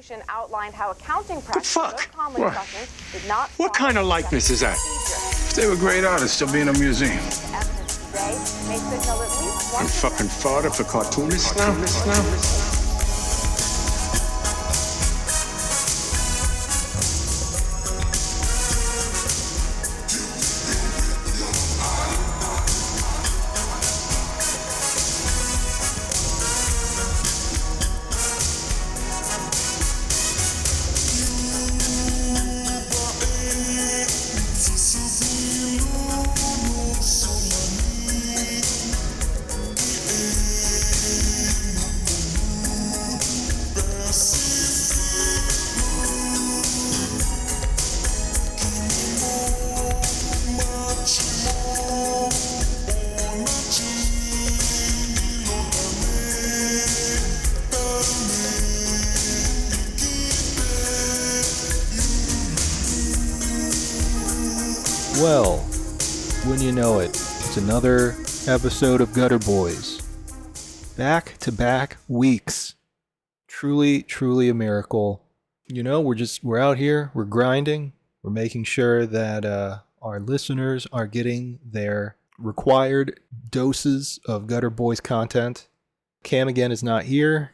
prosecution outlined how accounting The fuck? did not What kind of likeness is that? If they were great artists, they'll be in a museum. Evidence today may signal at least one I'm fucking fodder for cartoonists now. Well, when you know it, it's another episode of Gutter Boys. Back-to-back weeks. Truly, truly a miracle. You know, we're out here, we're grinding, we're making sure that our listeners are getting their required doses of Gutter Boys content. Cam again is not here,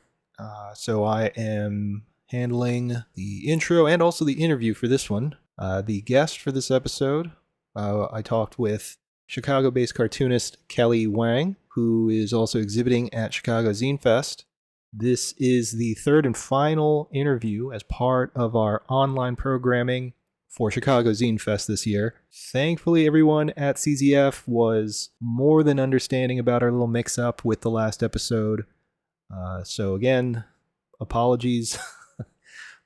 so I am handling the intro and also the interview for this one. The guest for this episode, I talked with Chicago-based cartoonist Kelly Wang, who is also exhibiting at Chicago Zine Fest. This is the third and final interview as part of our online programming for Chicago Zine Fest this year. Thankfully, everyone at CZF was more than understanding about our little mix-up with the last episode. So again, apologies.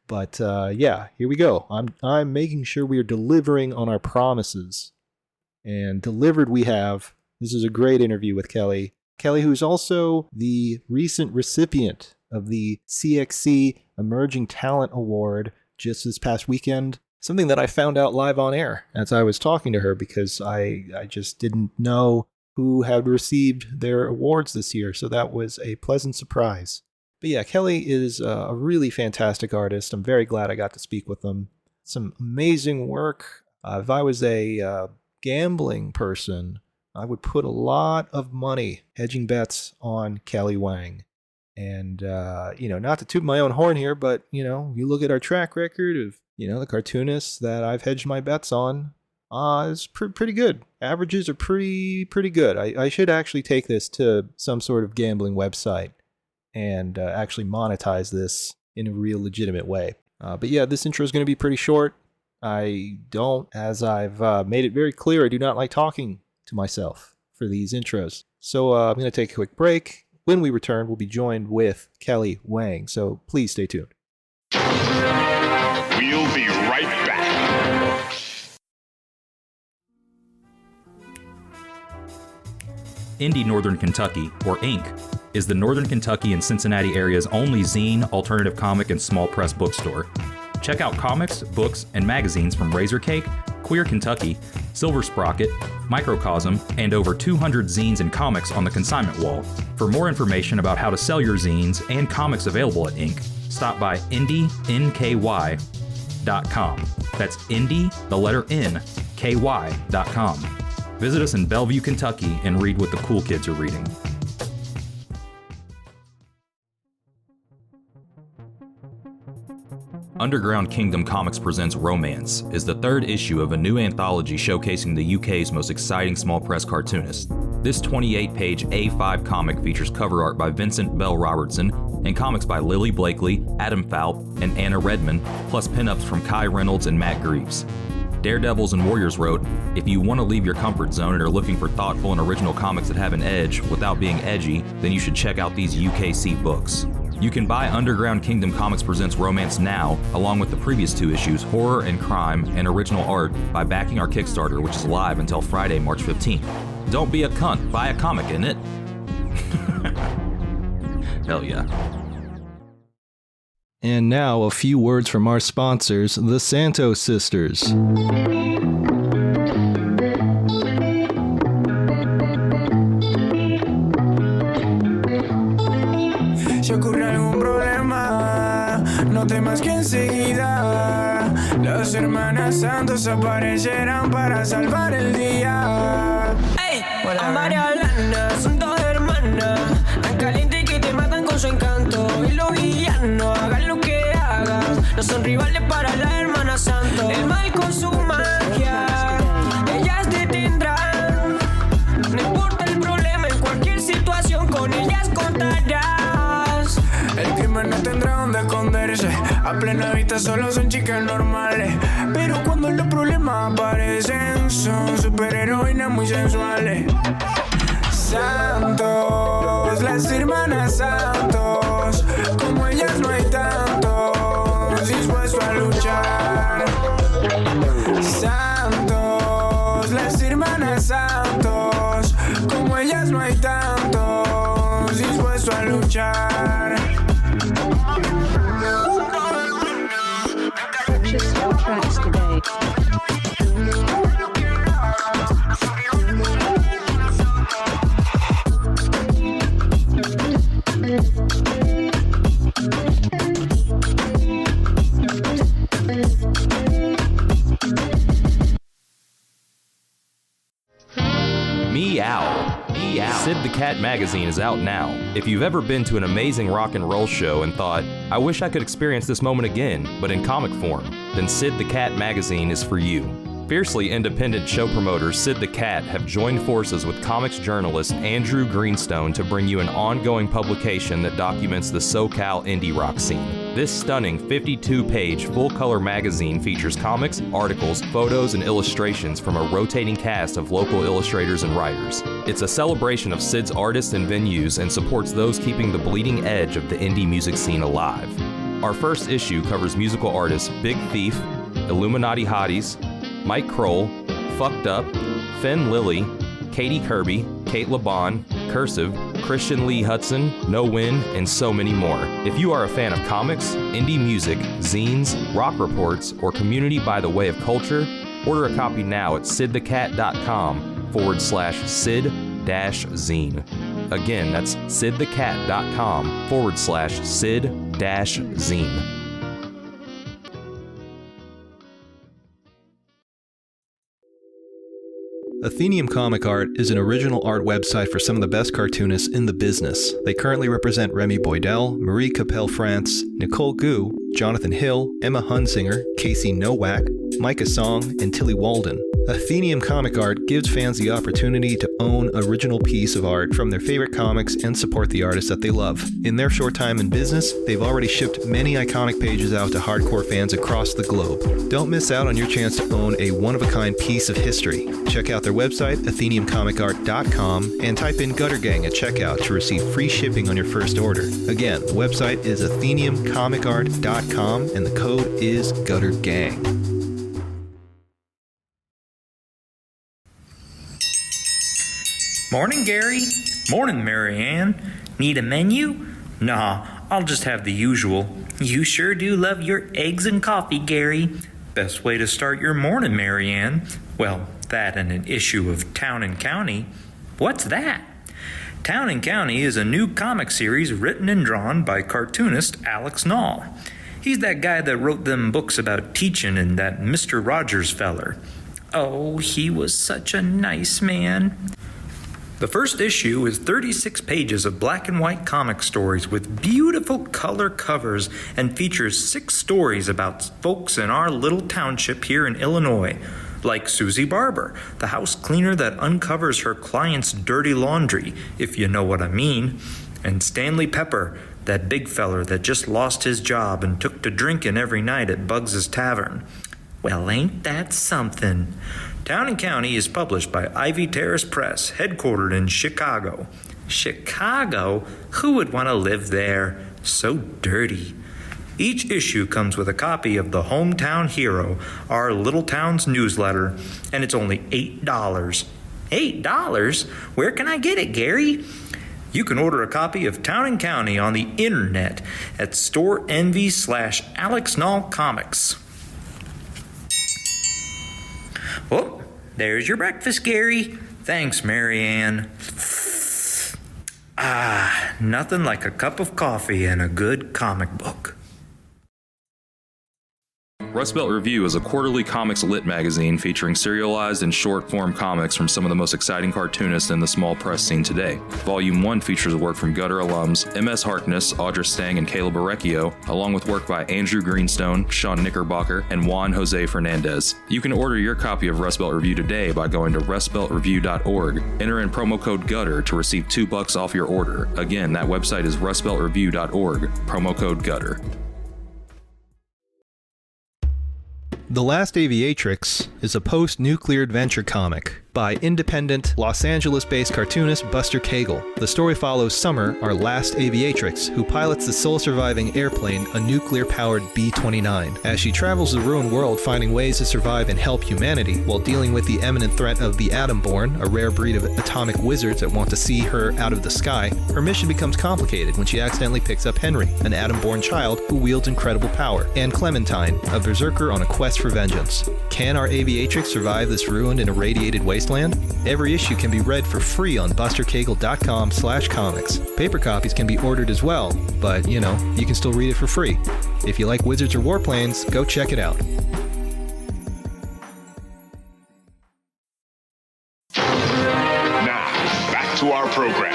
But yeah, here we go. I'm making sure we are delivering on our promises. And delivered we have. This is a great interview with Kelly. Kelly, who's also the recent recipient of the SAIC Emerging Talent Award just this past weekend. Something that I found out live on air as I was talking to her because I just didn't know who had received their awards this year. So that was a pleasant surprise. But yeah, Kelly is a really fantastic artist. I'm very glad I got to speak with him. Some amazing work. If I was a gambling person, I would put a lot of money hedging bets on Kelly Wang. And, not to toot my own horn here, but, you look at our track record of, the cartoonists that I've hedged my bets on, it's pretty good. Averages are pretty good. I should actually take this to some sort of gambling website and actually monetize this in a real legitimate way. But yeah, this intro is going to be pretty short. As I've made it very clear, I do not like talking to myself for these intros. So I'm going to take a quick break. When we return, we'll be joined with Kelly Wang. So please stay tuned. We'll be right back. Indie Northern Kentucky, or INK, is the Northern Kentucky and Cincinnati area's only zine, alternative comic, and small press bookstore. Check out comics, books, and magazines from Razor Cake, Queer Kentucky, Silver Sprocket, Microcosm, and over 200 zines and comics on the consignment wall. For more information about how to sell your zines and comics available at INK, stop by indie.nky.com. That's indie, the letter N, ky.com. Visit us in Bellevue, Kentucky, and read what the cool kids are reading. Underground Kingdom Comics Presents Romance is the third issue of a new anthology showcasing the UK's most exciting small press cartoonists. This 28-page A5 comic features cover art by Vincent Bell Robertson and comics by Lily Blakely, Adam Falp, and Anna Redman, plus pinups from Kai Reynolds and Matt Greaves. Daredevils and Warriors wrote, "If you want to leave your comfort zone and are looking for thoughtful and original comics that have an edge without being edgy, then you should check out these UKC books." You can buy Underground Kingdom Comics Presents Romance now, along with the previous two issues, Horror and Crime and Original Art, by backing our Kickstarter, which is live until Friday, March 15th. Don't be a cunt, buy a comic, innit? Hell yeah. And now a few words from our sponsors, the Santos Sisters. Si ocurre algún problema, no noté más que enseguida las hermanas santos aparecerán para salvar el día. Ey, son varias lanas, son dos hermanas, tan calientes que te matan con su encanto. Y los villanos, hagan lo que hagan, no son rivales para la hermana santo. El mal con su magia, ellas te tendrán. No importa el problema, en cualquier situación con ellas contarás. El crimen no tendrá donde esconderse, a plena vista solo son chicas normales. Pero cuando los problemas aparecen, son superheroínas muy sensuales. Santos, las hermanas santos, como ellas no hay tantos dispuestos a luchar. Santos, las hermanas santos, como ellas no hay tantos dispuestos a luchar. Purchase your tracks today. Meow. Sid the Cat magazine is out now. If you've ever been to an amazing rock and roll show and thought, I wish I could experience this moment again, but in comic form, then Sid the Cat magazine is for you. Fiercely independent show promoters Sid the Cat have joined forces with comics journalist Andrew Greenstone to bring you an ongoing publication that documents the SoCal indie rock scene. This stunning 52-page full-color magazine features comics, articles, photos, and illustrations from a rotating cast of local illustrators and writers. It's a celebration of Sid's artists and venues and supports those keeping the bleeding edge of the indie music scene alive. Our first issue covers musical artists Big Thief, Illuminati Hotties, Mike Kroll, Fucked Up, Finn Lilly, Katie Kirby, Kate LeBon, Cursive, Christian Lee Hudson, No Win, and so many more. If you are a fan of comics, indie music, zines, rock reports, or community by the way of culture, order a copy now at sidthecat.com/sid-zine. Again, that's sidthecat.com/sid-zine. Athenium Comic Art is an original art website for some of the best cartoonists in the business. They currently represent Remy Boydell, Marie Capelle-France, Nicole Gu, Jonathan Hill, Emma Hunsinger, Casey Nowak, Micah Song, and Tilly Walden. Athenium Comic Art gives fans the opportunity to own an original piece of art from their favorite comics and support the artists that they love. In their short time in business, they've already shipped many iconic pages out to hardcore fans across the globe. Don't miss out on your chance to own a one-of-a-kind piece of history. Check out their website, atheniumcomicart.com, and type in Gutter Gang at checkout to receive free shipping on your first order. Again, the website is atheniumcomicart.com, and the code is Gutter Gang. Morning, Gary. Morning, Marianne. Need a menu? Nah, I'll just have the usual. You sure do love your eggs and coffee, Gary. Best way to start your morning, Marianne. Well, that and an issue of Town and County. What's that? Town and County is a new comic series written and drawn by cartoonist Alex Knoll. He's that guy that wrote them books about teaching and that Mr. Rogers feller. Oh, he was such a nice man. The first issue is 36 pages of black and white comic stories with beautiful color covers and features 6 stories about folks in our little township here in Illinois, like Susie Barber, the house cleaner that uncovers her client's dirty laundry, if you know what I mean, and Stanley Pepper, that big feller that just lost his job and took to drinking every night at Bugs's Tavern. Well, ain't that something? Town and County is published by Ivy Terrace Press, headquartered in Chicago. Chicago? Who would want to live there? So dirty. Each issue comes with a copy of the Hometown Hero, our little town's newsletter, and it's only $8. $8? Where can I get it, Gary? You can order a copy of Town and County on the internet at StoreEnvy/Alex Knoll Comics. Oh, there's your breakfast, Gary. Thanks, Marianne. Nothing like a cup of coffee and a good comic book. Rust Belt Review is a quarterly comics lit magazine featuring serialized and short-form comics from some of the most exciting cartoonists in the small press scene today. Volume 1 features work from Gutter alums M.S. Harkness, Audra Stang, and Caleb Arecchio, along with work by Andrew Greenstone, Sean Knickerbocker, and Juan Jose Fernandez. You can order your copy of Rust Belt Review today by going to rustbeltreview.org. Enter in promo code GUTTER to receive $2 off your order. Again, that website is rustbeltreview.org, promo code GUTTER. The Last Aviatrix is a post-nuclear adventure comic by independent, Los Angeles-based cartoonist Buster Cagle. The story follows Summer, our last aviatrix, who pilots the sole-surviving airplane, a nuclear-powered B-29, as she travels the ruined world finding ways to survive and help humanity while dealing with the imminent threat of the Atom-born, a rare breed of atomic wizards that want to see her out of the sky. Her mission becomes complicated when she accidentally picks up Henry, an Atom-born child who wields incredible power, and Clementine, a berserker on a quest for vengeance. Can our aviatrix survive this ruined and irradiated wasteland? Every issue can be read for free on bustercagle.com/comics. Paper copies can be ordered as well, but you can still read it for free. If you like wizards or warplanes, go check it out. Now, back to our program.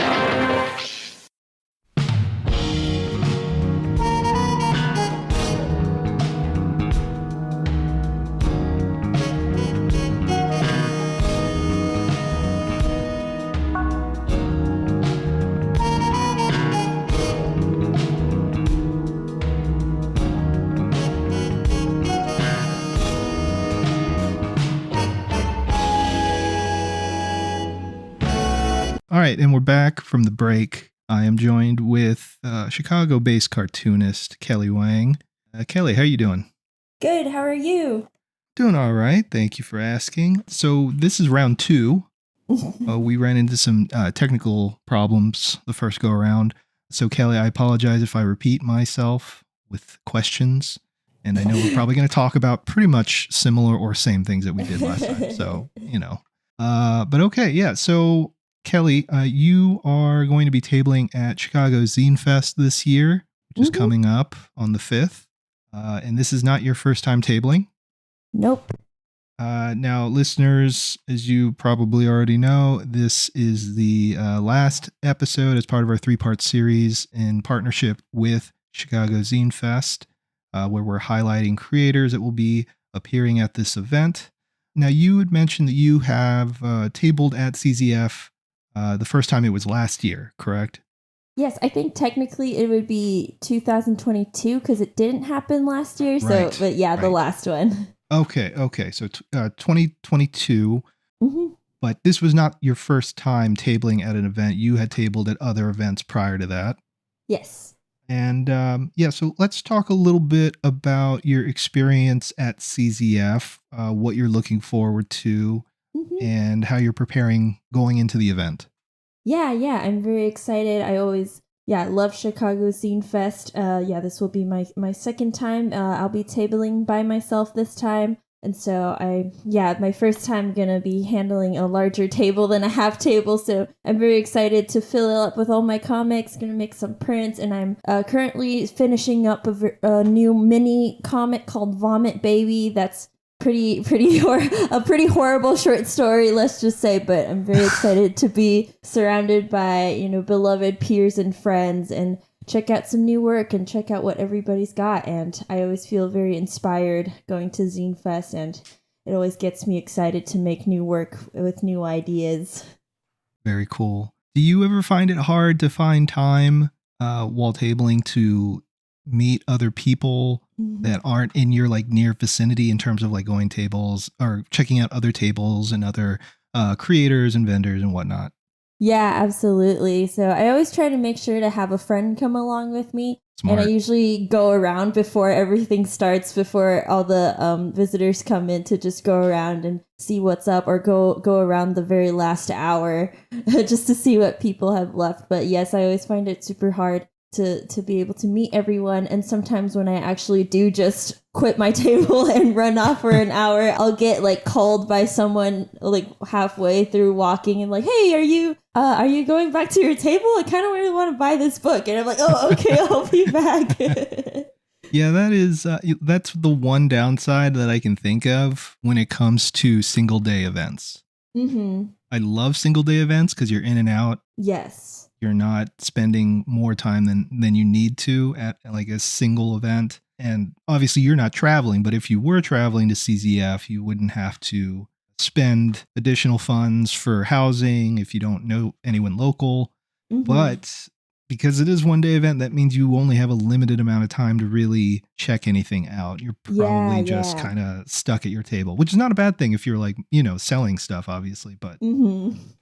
All right, and we're back from the break. I am joined with Chicago-based cartoonist Kelly Wang. Kelly, how are you doing? Good, how are you? Doing all right. Thank you for asking. So this is round 2. We ran into some technical problems the first go around. So Kelly, I apologize if I repeat myself with questions. And I know we're probably going to talk about pretty much similar or same things that we did last time. So, but okay. Yeah. So Kelly, you are going to be tabling at Chicago Zine Fest this year, which is coming up on the 5th. And this is not your first time tabling. Nope. Now, listeners, as you probably already know, this is the last episode as part of our 3-part series in partnership with Chicago Zine Fest, where we're highlighting creators that will be appearing at this event. Now, you had mentioned that you have tabled at CZF the first time it was last year, correct? Yes, I think technically it would be 2022 because it didn't happen last year. So, Right, but yeah, the last one. Okay. So 2022, Mm-hmm. but this was not your first time tabling at an event. You had tabled at other events prior to that. Yes. And so let's talk a little bit about your experience at CZF, what you're looking forward to, and how you're preparing going into the event. Yeah, I'm very excited. I always, love Chicago Zine Fest. This will be my second time. I'll be tabling by myself this time. And so my first time gonna be handling a larger table than a half table. So I'm very excited to fill it up with all my comics, gonna make some prints. And I'm currently finishing up a new mini comic called Vomit Baby. That's a pretty horrible short story, let's just say, but I'm very excited to be surrounded by, beloved peers and friends and check out some new work and check out what everybody's got. And I always feel very inspired going to Zine Fest, and it always gets me excited to make new work with new ideas. Very cool. Do you ever find it hard to find time while tabling to meet other people that aren't in your near vicinity in terms of going tables or checking out other tables and other creators and vendors and whatnot? Yeah, absolutely. So I always try to make sure to have a friend come along with me. Smart. And I usually go around before everything starts, before all the visitors come in, to just go around and see what's up, or go around the very last hour just to see what people have left. But yes, I always find it super hard to be able to meet everyone. And sometimes when I actually do just quit my table and run off for an hour, I'll get called by someone halfway through walking and hey, are you going back to your table? I kind of really want to buy this book. And I'm like, oh, okay, I'll be back. Yeah, that's the one downside that I can think of when it comes to single day events. Mm-hmm. I love single day events because you're in and out. Yes. You're not spending more time than you need to at like a single event. And obviously you're not traveling, but if you were traveling to CZF, you wouldn't have to spend additional funds for housing if you don't know anyone local. Mm-hmm. But because it is one day event, that means you only have a limited amount of time to really check anything out. You're probably just kind of stuck at your table, which is not a bad thing if you're like, selling stuff, obviously. But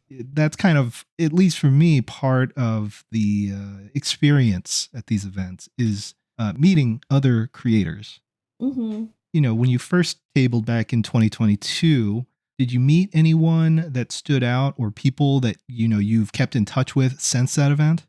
that's kind of, at least for me, part of the experience at these events is meeting other creators. Mm-hmm. When you first tabled back in 2022, did you meet anyone that stood out or people that, you've kept in touch with since that event?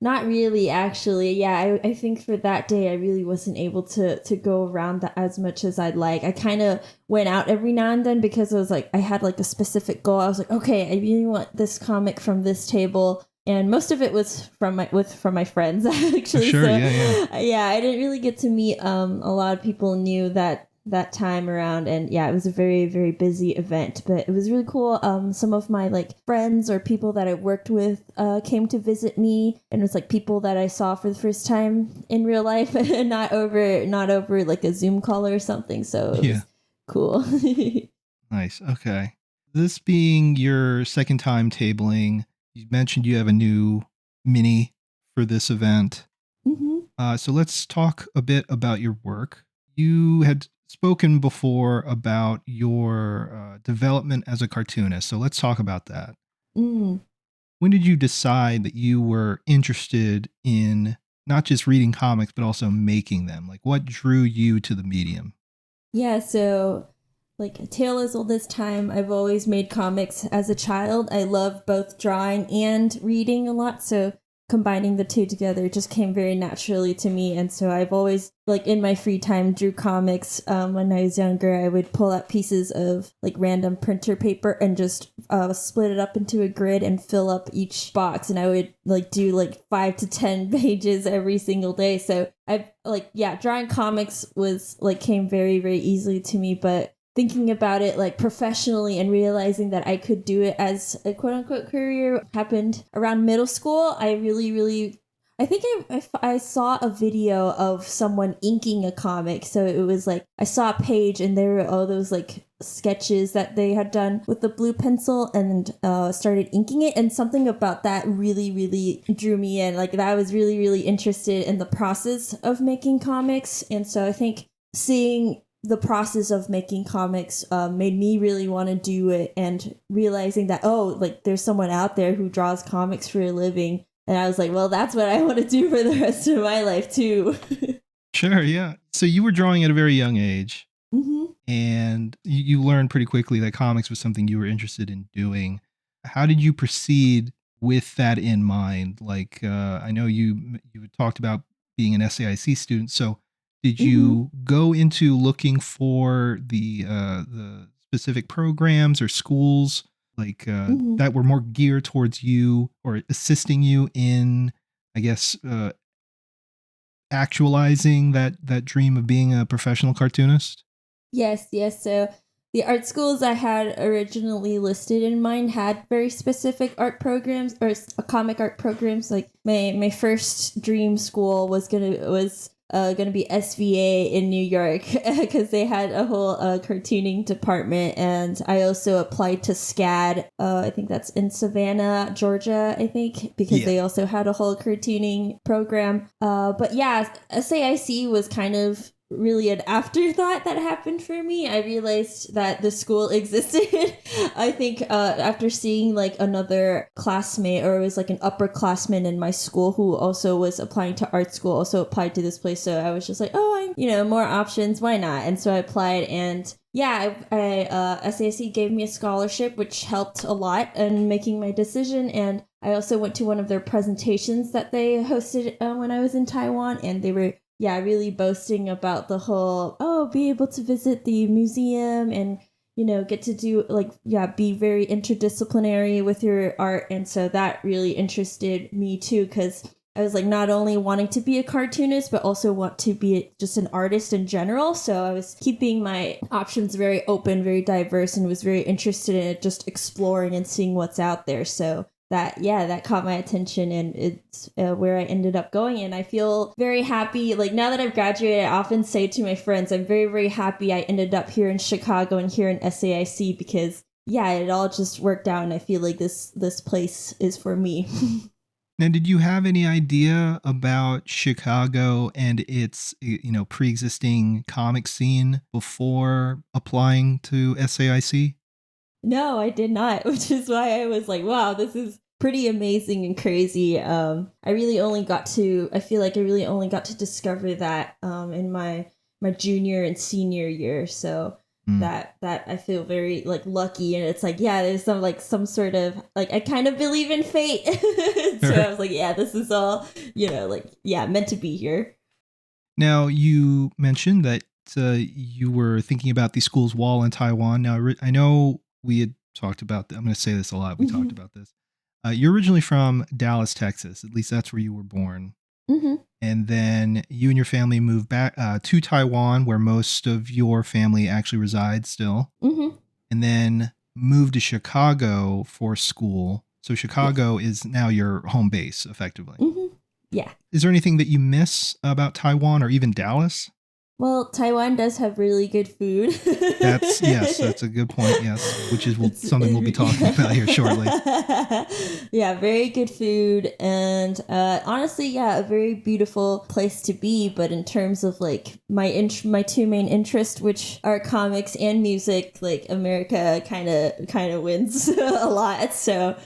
Not really, actually. Yeah, I think for that day, I really wasn't able to go around that as much as I'd like. I kind of went out every now and then because I was like, I had like a specific goal. I was like, okay, I really want this comic from this table. And most of it was from my friends, actually. Sure, so, yeah. I didn't really get to meet a lot of people new that time around, and it was a very, very busy event, but it was really cool. Some of my like friends or people that I worked with came to visit me, and it was like people that I saw for the first time in real life, not over like a Zoom call or something. So it was cool. Nice. Okay. This being your second time tabling, you mentioned you have a new mini for this event. Mm-hmm. So let's talk a bit about your work. You had spoken before about your development as a cartoonist. So let's talk about that. When did you decide that you were interested in not just reading comics, but also making them? Like, what drew you to the medium? Yeah, so like a tale as old as time, I've always made comics as a child. I love both drawing and reading a lot, so combining the two together just came very naturally to me. And so I've always, like in my free time, drew comics. When I was younger, I would pull out pieces of like random printer paper and just split it up into a grid and fill up each box. And I would like do like 5 to 10 pages every single day. So drawing comics was like came very, very easily to me. But thinking about it like professionally and realizing that I could do it as a quote unquote career happened around middle school. I think I saw a video of someone inking a comic. So it was like, I saw a page and there were all those like sketches that they had done with the blue pencil and started inking it. And something about that really, really drew me in. Like that I was really, really interested in the process of making comics. And so I think seeing the process of making comics made me really want to do it, and realizing that, there's someone out there who draws comics for a living. And I was like, well, that's what I want to do for the rest of my life too. Sure, yeah. So you were drawing at a very young age, mm-hmm. and you learned pretty quickly that comics was something you were interested in doing. How did you proceed with that in mind? Like, I know you talked about being an SAIC student, so did you go into looking for the specific programs or schools like that were more geared towards you or assisting you in, I guess, actualizing that dream of being a professional cartoonist? Yes. So the art schools I had originally listed in mind had very specific art programs or comic art programs. Like my first dream school was gonna be SVA in New York because they had a whole cartooning department. And I also applied to SCAD. I think that's in Savannah, Georgia, I think, because they also had a whole cartooning program. But yeah, SAIC was kind of really an afterthought that happened for me. I realized that the school existed. I think after seeing like another classmate, or it was like an upperclassman in my school who also was applying to art school, also applied to this place. So I was just like, more options, why not? And so I applied, and I SAIC gave me a scholarship, which helped a lot in making my decision. And I also went to one of their presentations that they hosted when I was in Taiwan, and they were really boasting about the whole, be able to visit the museum and, get to do be very interdisciplinary with your art. And so that really interested me too, because I was like not only wanting to be a cartoonist, but also want to be just an artist in general. So I was keeping my options very open, very diverse, and was very interested in it, just exploring and seeing what's out there. So that caught my attention, and it's where I ended up going. And I feel very happy. Like now that I've graduated, I often say to my friends, I'm very, very happy I ended up here in Chicago and here in SAIC because it all just worked out. And I feel like this place is for me. Now, did you have any idea about Chicago and its, pre-existing comic scene before applying to SAIC? No, I did not, which is why I was like, wow, this is pretty amazing and crazy. I feel like I really only got to discover that in my junior and senior year. So that I feel very like lucky, and it's like, there's some sort of like, I kind of believe in fate. So I was like, this is all, meant to be here. Now, you mentioned that you were thinking about the school's wall in Taiwan. Now, I know we had talked about, I'm going to say this a lot. We talked about this. You're originally from Dallas, Texas. At least that's where you were born. Mm-hmm. And then you and your family moved back to Taiwan, where most of your family actually resides still. Mm-hmm. And then moved to Chicago for school. So Chicago is now your home base, effectively. Mm-hmm. Yeah. Is there anything that you miss about Taiwan or even Dallas? Well, Taiwan does have really good food. That's a good point. Yes, which is something we'll be talking about here shortly. Yeah, very good food, and honestly, a very beautiful place to be. But in terms of like my two main interests, which are comics and music, like America kind of wins a lot. So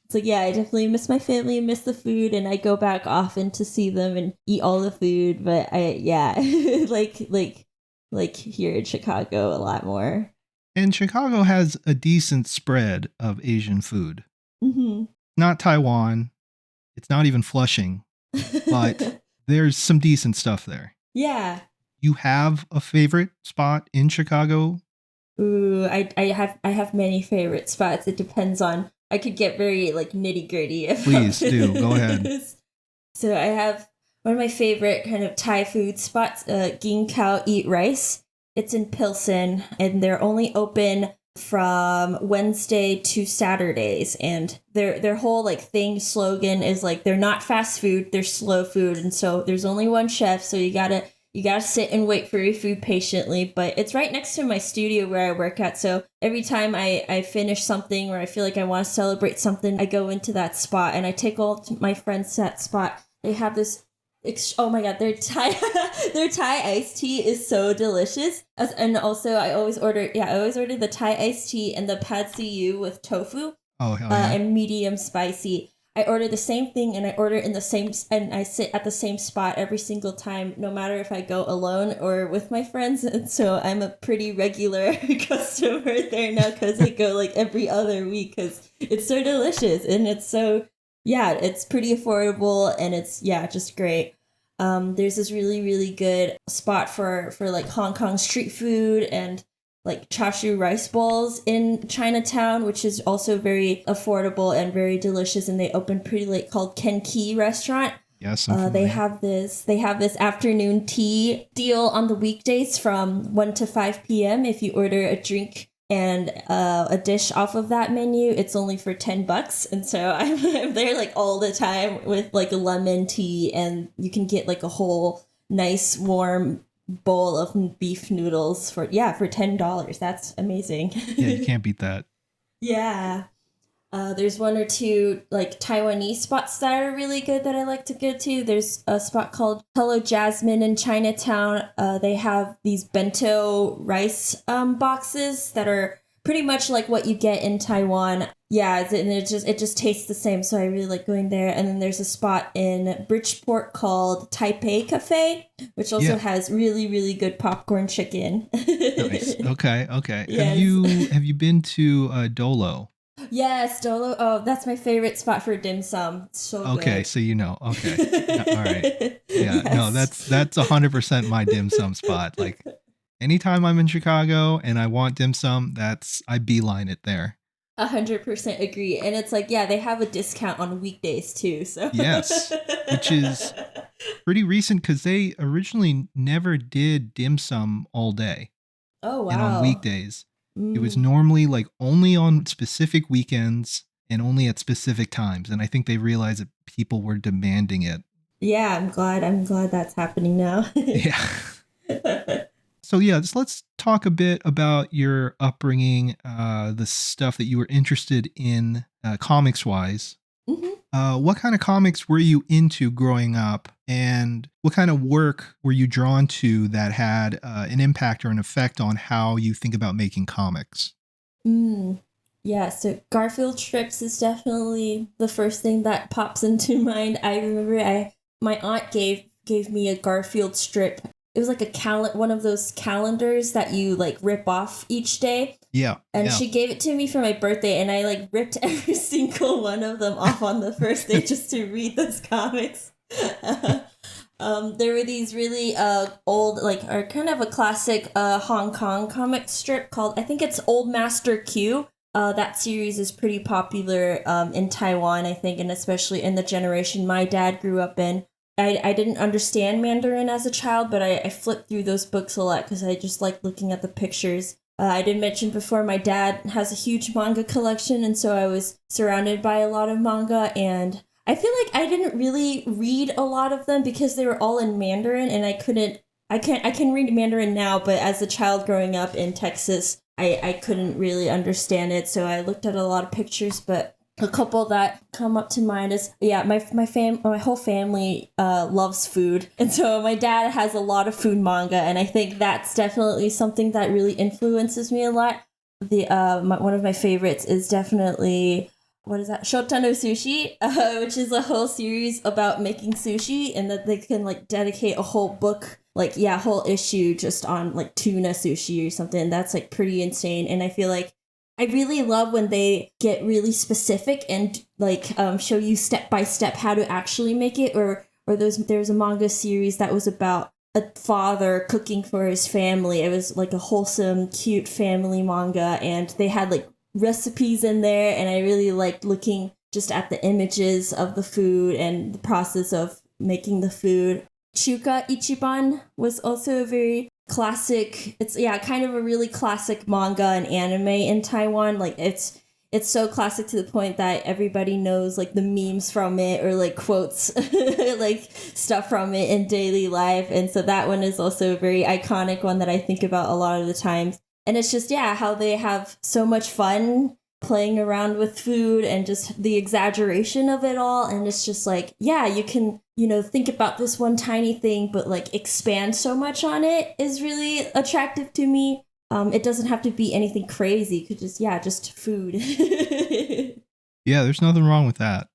it's like, I definitely miss my family and miss the food, and I go back often to see them and eat all the food. But like here in Chicago a lot more. And Chicago has a decent spread of Asian food. Mm-hmm. Not Taiwan. It's not even Flushing, but there's some decent stuff there. Yeah. You have a favorite spot in Chicago? Ooh, I have many favorite spots. It depends on. I could get very like nitty gritty. Please do. Go ahead. So I have one of my favorite kind of Thai food spots, Ging Khao Eat Rice. It's in Pilsen, and they're only open from Wednesday to Saturdays. And their whole like slogan is like, they're not fast food, they're slow food. And so there's only one chef, so you gotta sit and wait for your food patiently. But it's right next to my studio where I work at. So every time I finish something or I feel like I want to celebrate something, I go into that spot and I take all my friends to that spot. They have this, oh my God, their Thai iced tea is so delicious. And also I always order the Thai iced tea and the pad see ew with tofu. Oh, hell yeah. And medium spicy. I order the same thing, and I order in the same, and I sit at the same spot every single time, no matter if I go alone or with my friends. And so I'm a pretty regular customer there now because I go like every other week because it's so delicious and it's so, it's pretty affordable and it's, just great. There's this really, really good spot for like Hong Kong street food and like chashu rice balls in Chinatown, which is also very affordable and very delicious. And they open pretty late, called Ken Ki Restaurant. Yes, they have this afternoon tea deal on the weekdays from 1 to 5 p.m. If you order a drink and a dish off of that menu, it's only for $10. And so I'm there like all the time with like a lemon tea, and you can get like a whole nice warm bowl of beef noodles for $10. That's amazing. Yeah, you can't beat that. Yeah. There's one or two like Taiwanese spots that are really good that I like to go to. There's a spot called Hello Jasmine in Chinatown. They have these bento rice boxes that are pretty much like what you get in Taiwan. Yeah, and it just tastes the same, so I really like going there. And then there's a spot in Bridgeport called Taipei Cafe, which also has really, really good popcorn chicken. Nice. Okay. Yes. Have you been to Dolo? Yes, Dolo. Oh, that's my favorite spot for dim sum. It's so okay, good. so you know. Okay. All right. Yeah, Yes. no, that's 100% my dim sum spot. Like anytime I'm in Chicago and I want dim sum, I beeline it there. 100% agree. And it's like, yeah, they have a discount on weekdays too. So Yes, which is pretty recent because they originally never did dim sum all day Oh and on wow. weekdays. It was Mm. normally like only on specific weekends and only at specific times. And I think they realized that people were demanding it. Yeah, I'm glad that's happening now. Yeah. So yeah, let's talk a bit about your upbringing, the stuff that you were interested in comics wise. Mhm. What kind of comics were you into growing up, and what kind of work were you drawn to that had an impact or an effect on how you think about making comics? Mm. Yeah, so Garfield strips is definitely the first thing that pops into mind. I remember my aunt gave me a Garfield strip. It was like one of those calendars that you like rip off each day. Yeah. And yeah. she gave it to me for my birthday, and I like ripped every single one of them off on the first day just to read those comics. There were these really old, like, are kind of a classic Hong Kong comic strip called, I think it's Old Master Q. That series is pretty popular in Taiwan, I think, and especially in the generation my dad grew up in. I didn't understand Mandarin as a child, but I flipped through those books a lot because I just like looking at the pictures. I did mention before my dad has a huge manga collection, and so I was surrounded by a lot of manga, and I feel like I didn't really read a lot of them because they were all in Mandarin, and I can read Mandarin now, but as a child growing up in Texas, I couldn't really understand it, so I looked at a lot of pictures, but a couple that come up to mind is, yeah, my whole family loves food, and so my dad has a lot of food manga, and I think that's definitely something that really influences me a lot. One of my favorites is definitely, what is that, Shota no Sushi, which is a whole series about making sushi, and that they can like dedicate a whole book, like, yeah, whole issue just on like tuna sushi or something. That's like pretty insane, and I feel like I really love when they get really specific and like show you step by step how to actually make it. Or there's a manga series that was about a father cooking for his family. It was like a wholesome, cute family manga, and they had like recipes in there, and I really liked looking just at the images of the food and the process of making the food. Chuka Ichiban was also a very classic, it's, yeah, kind of a really classic manga and anime in Taiwan. Like it's so classic to the point that everybody knows like the memes from it, or like quotes like stuff from it in daily life. And so that one is also a very iconic one that I think about a lot of the times. And it's just, yeah, how they have so much fun playing around with food and just the exaggeration of it all. And it's just like, yeah, you can, think about this one tiny thing, but like expand so much on it is really attractive to me. It doesn't have to be anything crazy. It could just food. Yeah, there's nothing wrong with that.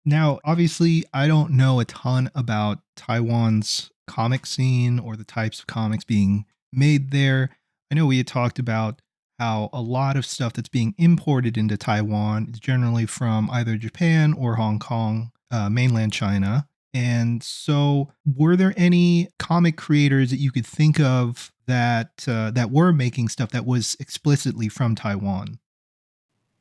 Now, obviously, I don't know a ton about Taiwan's comic scene or the types of comics being made there. I know we had talked about how a lot of stuff that's being imported into Taiwan is generally from either Japan or Hong Kong, mainland China. And so were there any comic creators that you could think of that were making stuff that was explicitly from Taiwan?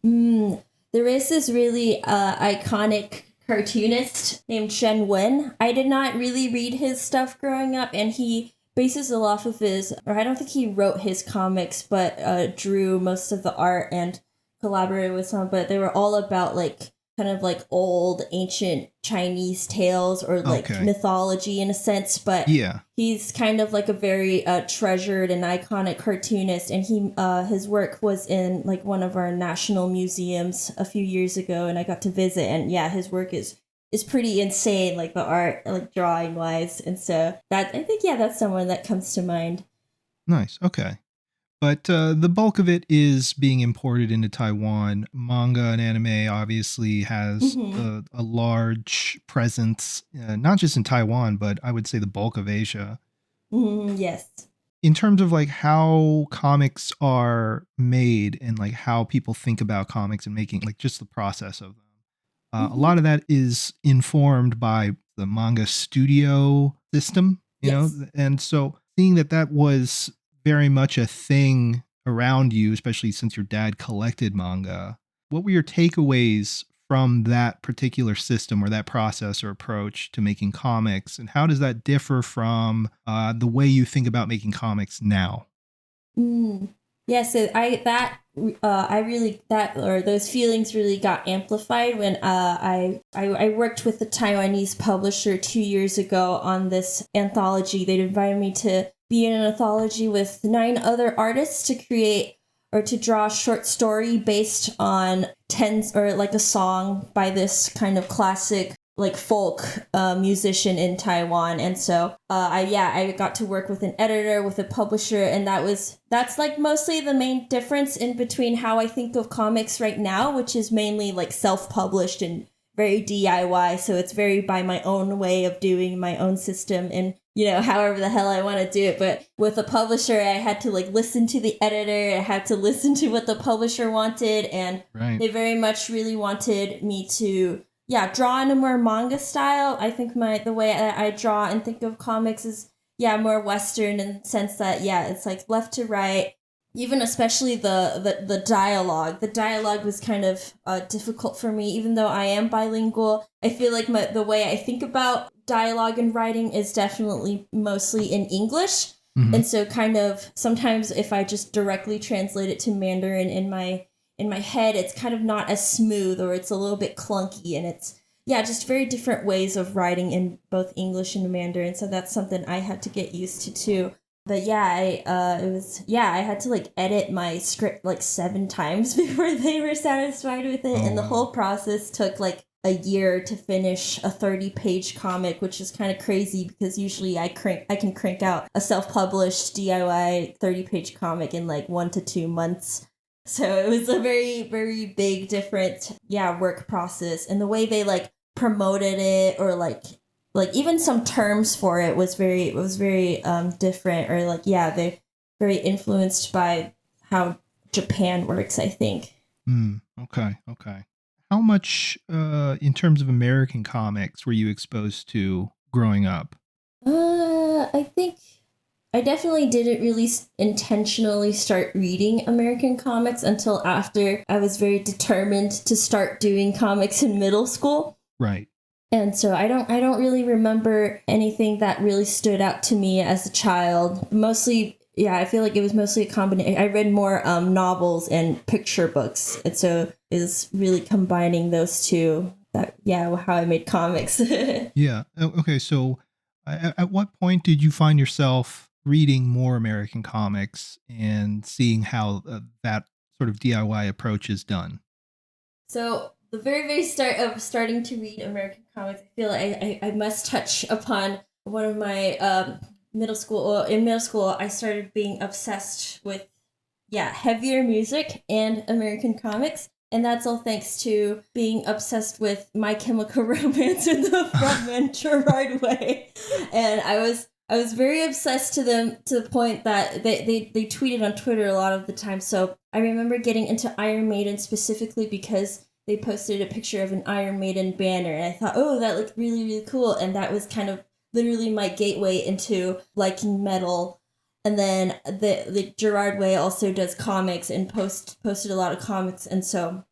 There is this really iconic cartoonist named Shen Wen. I did not really read his stuff growing up, and he bases a lot of I don't think he wrote his comics, but drew most of the art and collaborated with some, but they were all about like kind of like old ancient Chinese tales or like mythology in a sense, but yeah, he's kind of like a very treasured and iconic cartoonist, and he his work was in like one of our national museums a few years ago, and I got to visit, and yeah, his work is pretty insane, like the art, like drawing wise, and so that, I think, yeah, that's someone that comes to mind. Nice. Okay. But the bulk of it is being imported into Taiwan. Manga and anime obviously has a large presence, not just in Taiwan, but I would say the bulk of Asia. Yes. In terms of like how comics are made and like how people think about comics and making like just the process of them. A lot of that is informed by the manga studio system, you know, and so seeing that was very much a thing around you, especially since your dad collected manga. What were your takeaways from that particular system or that process or approach to making comics? And how does that differ from the way you think about making comics now? Yeah, so those feelings really got amplified when I worked with a Taiwanese publisher 2 years ago on this anthology. They'd invited me to be in an anthology with 9 other artists to create or to draw a short story based on a song by this kind of classic like folk musician in Taiwan. And so I got to work with an editor, with a publisher, and that's like mostly the main difference in between how I think of comics right now, which is mainly like self-published and very DIY. So it's very by my own way of doing my own system and, however the hell I want to do it. But with a publisher, I had to like listen to the editor. I had to listen to what the publisher wanted. And They very much really wanted me to draw in a more manga style. I think the way I draw and think of comics is, more Western in the sense that, it's like left to right. Even especially the dialogue. The dialogue was kind of difficult for me, even though I am bilingual. I feel like the way I think about dialogue and writing is definitely mostly in English. Mm-hmm. And so kind of sometimes if I just directly translate it to Mandarin in my head, it's kind of not as smooth, or it's a little bit clunky, and it's just very different ways of writing in both English and Mandarin. So that's something I had to get used to too. But I had to like edit my script like 7 times before they were satisfied with it, and the whole process took like a year to finish a 30-page comic, which is kind of crazy because usually I can crank out a self-published DIY 30-page comic in like 1 to 2 months. So it was a very, very big, different, work process. And the way they like promoted it, or like even some terms for it was very different, or like, they're very influenced by how Japan works, I think. Okay. How much, in terms of American comics, were you exposed to growing up? I think I definitely didn't really intentionally start reading American comics until after I was very determined to start doing comics in middle school. Right. And so I don't really remember anything that really stood out to me as a child. Mostly, I feel like it was mostly a combination. I read more novels and picture books. And so it was really combining those two how I made comics. Yeah. Okay. So at what point did you find yourself reading more American comics and seeing how that sort of DIY approach is done? So the very, very start of starting to read American comics, I feel like I must touch upon one of my middle school. In middle school, I started being obsessed with heavier music and American comics. And that's all thanks to being obsessed with My Chemical Romance and the frontman Gerard Way. And I was very obsessed to them to the point that they tweeted on Twitter a lot of the time. So I remember getting into Iron Maiden specifically because they posted a picture of an Iron Maiden banner. And I thought, oh, that looked really, really cool. And that was kind of literally my gateway into liking metal. And then the Gerard Way also does comics and posted a lot of comics. And so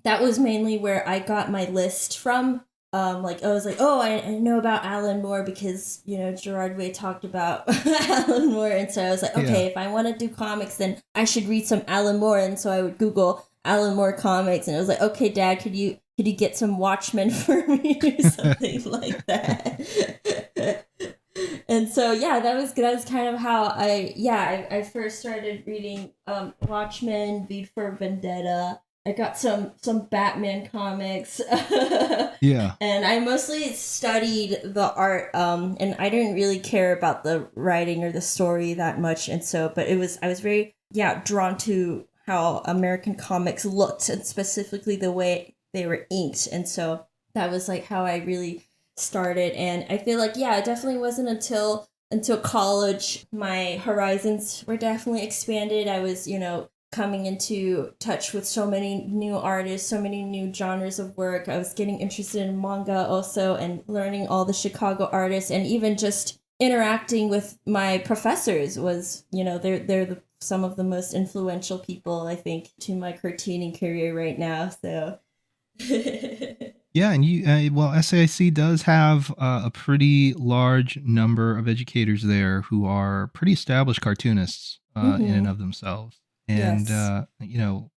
that was mainly where I got my list from. I was like, oh, I know about Alan Moore because, Gerard Way talked about Alan Moore. And so I was like, okay, if I want to do comics, then I should read some Alan Moore. And so I would Google Alan Moore comics. And I was like, okay, Dad, could you get some Watchmen for me or something like that? And so, that was kind of how I first started reading Watchmen, V for Vendetta. I got some Batman comics. Yeah. And I mostly studied the art, and I didn't really care about the writing or the story that much. And so, but I was very, drawn to how American comics looked, and specifically the way they were inked. And so that was like how I really started. And I feel like, it definitely wasn't until college my horizons were definitely expanded. I was, coming into touch with so many new artists, so many new genres of work. I was getting interested in manga also, and learning all the Chicago artists, and even just interacting with my professors was, they're the some of the most influential people, I think, to my cartooning career right now. So Yeah, and well, SAIC does have a pretty large number of educators there who are pretty established cartoonists in and of themselves. And Yes.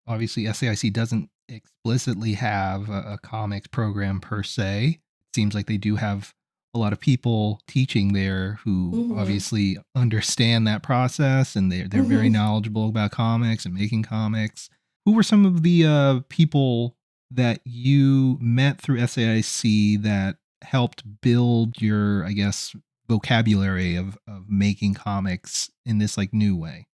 obviously SAIC doesn't explicitly have a comics program per se. It seems like they do have a lot of people teaching there who obviously understand that process, and they're very knowledgeable about comics and making comics. Who were some of the people that you met through SAIC that helped build your, I guess, vocabulary of making comics in this like new way?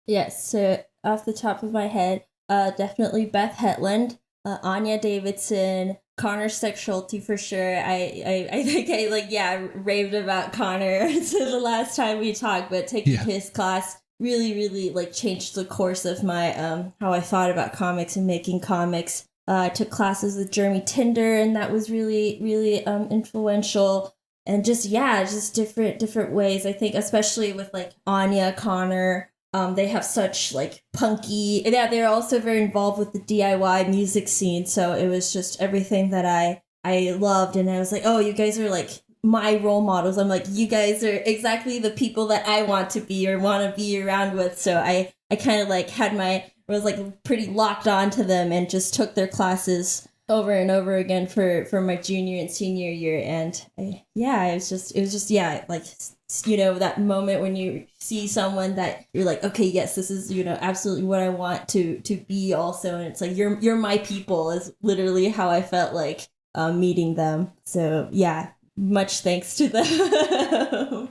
Yes, so off the top of my head, definitely Beth Hetland, Anya Davidson, Connor Sexualty for sure. I think I raved about Connor the last time we talked, but taking his class really like changed the course of my how I thought about comics and making comics. I took classes with Jeremy Tinder, and that was really influential. And just different ways. I think especially with like Anya, Connor. They have such like punky. Yeah, they're also very involved with the DIY music scene. So it was just everything that I loved, and I was like, oh, you guys are like my role models. I'm like, you guys are exactly the people that I want to be or want to be around with. So I kind of like was like pretty locked on to them and just took their classes over and over again for my junior and senior year. And it was just like, that moment when you see someone that you're like, okay, yes, this is, absolutely what I want to be also. And it's like, you're my people is literally how I felt like meeting them. So yeah, much thanks to them.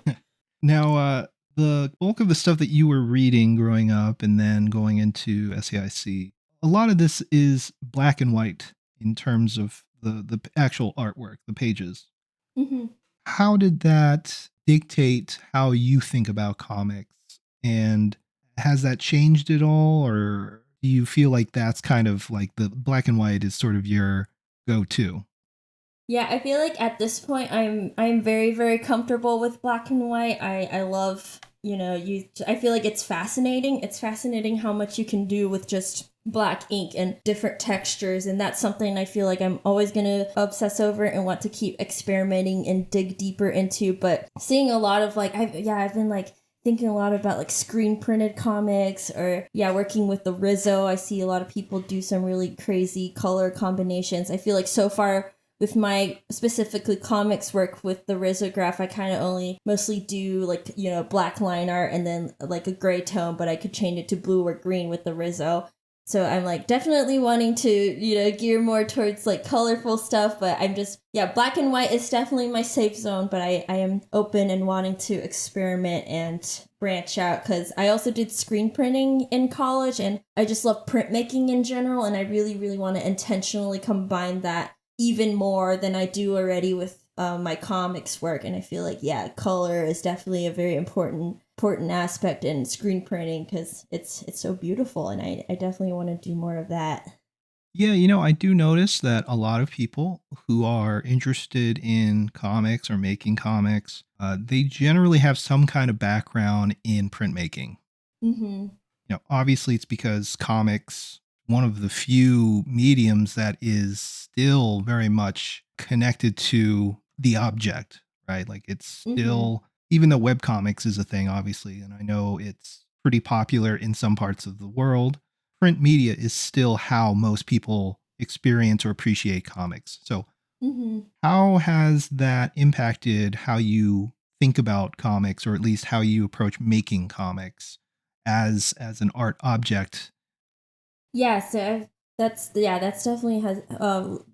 Now, the bulk of the stuff that you were reading growing up and then going into SAIC, a lot of this is black and white in terms of the actual artwork, the pages. How did that dictate how you think about comics? And has that changed at all? Or do you feel like that's kind of like the black and white is sort of your go-to? Yeah, I feel like at this point I'm very, very comfortable with black and white. I love, I feel like it's fascinating. It's fascinating how much you can do with just black ink and different textures, and that's something I feel like I'm always going to obsess over and want to keep experimenting and dig deeper into. But seeing a lot of like I've been like thinking a lot about like screen printed comics, or working with the Rizzo. I see a lot of people do some really crazy color combinations. I feel like so far with my specifically comics work with the risograph, I kind of only mostly do like, black line art and then like a gray tone, but I could change it to blue or green with the Rizzo. So I'm like definitely wanting to, gear more towards like colorful stuff, but I'm just, black and white is definitely my safe zone, but I am open and wanting to experiment and branch out, because I also did screen printing in college and I just love printmaking in general, and I really, really want to intentionally combine that even more than I do already with my comics work. And I feel like, color is definitely a very important aspect in screen printing, because it's so beautiful, and I definitely want to do more of that. Yeah, I do notice that a lot of people who are interested in comics or making comics, they generally have some kind of background in printmaking. Obviously it's because comics, one of the few mediums that is still very much connected to the object, right? Like it's still, even though webcomics is a thing, obviously, and I know it's pretty popular in some parts of the world, print media is still how most people experience or appreciate comics. So how has that impacted how you think about comics, or at least how you approach making comics as an art object? Yeah, so that's definitely has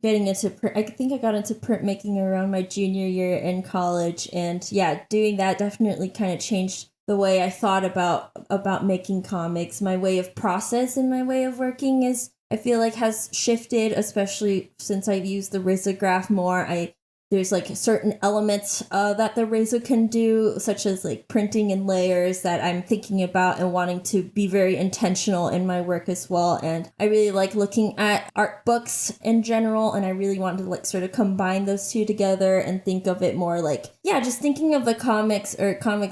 getting into I think I got into printmaking around my junior year in college, and doing that definitely kind of changed the way I thought about making comics. My way of process and my way of working I feel like has shifted, especially since I've used the risograph more. I there's like certain elements that the razor can do, such as like printing and layers, that I'm thinking about and wanting to be very intentional in my work as well. And I really like looking at art books in general, and I really want to like sort of combine those two together and think of it more like, yeah, just thinking of the comics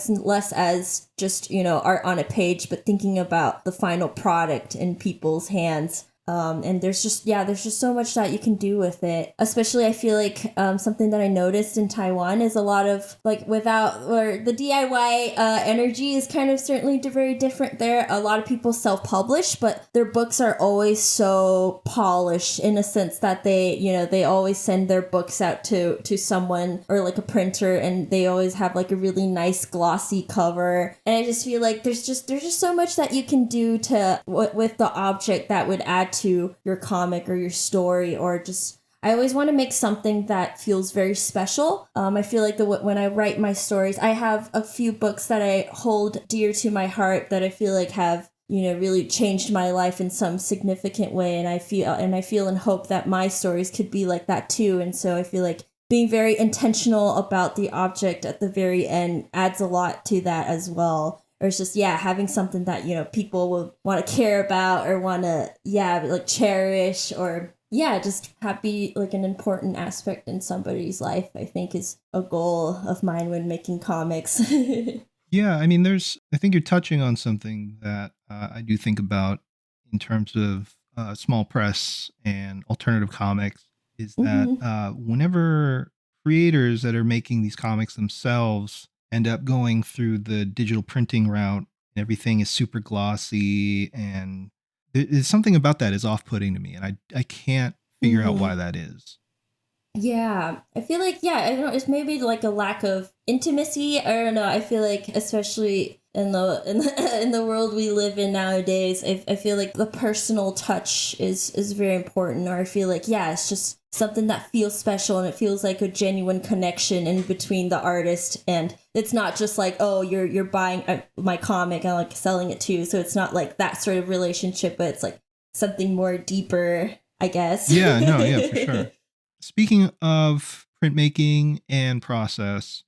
less as just, you know, art on a page, but thinking about the final product in people's hands. And there's just so much that you can do with it. Especially, I feel like something that I noticed in Taiwan is a lot of like the DIY energy is kind of certainly very different there. A lot of people self-publish, but their books are always so polished in a sense that they always send their books out to someone or like a printer, and they always have like a really nice glossy cover. And I just feel like there's just so much that you can do to with the object that would add to your comic or your story, or just I always want to make something that feels very special. I feel like when I write my stories, I have a few books that I hold dear to my heart that I feel like have, you know, really changed my life in some significant way, and I feel and hope that my stories could be like that too. And so I feel like being very intentional about the object at the very end adds a lot to that as well. Or it's just, having something that, you know, people will want to care about or want to, like cherish, or, just be like an important aspect in somebody's life, I think is a goal of mine when making comics. Yeah, I mean, I think you're touching on something that I do think about in terms of small press and alternative comics, is that whenever creators that are making these comics themselves end up going through the digital printing route, and everything is super glossy, and there's something about that is off-putting to me, and I can't figure out why that is. Yeah, I feel like, I don't know, it's maybe like a lack of intimacy. I don't know. I feel like, especially in the world we live in nowadays, I feel like the personal touch is very important. Or I feel like, it's just something that feels special, and it feels like a genuine connection in between the artist, and it's not just like, oh, you're buying my comic and like selling it to you. So it's not like that sort of relationship, but it's like something more deeper, I guess. Yeah, no, yeah, for sure. Speaking of printmaking and process,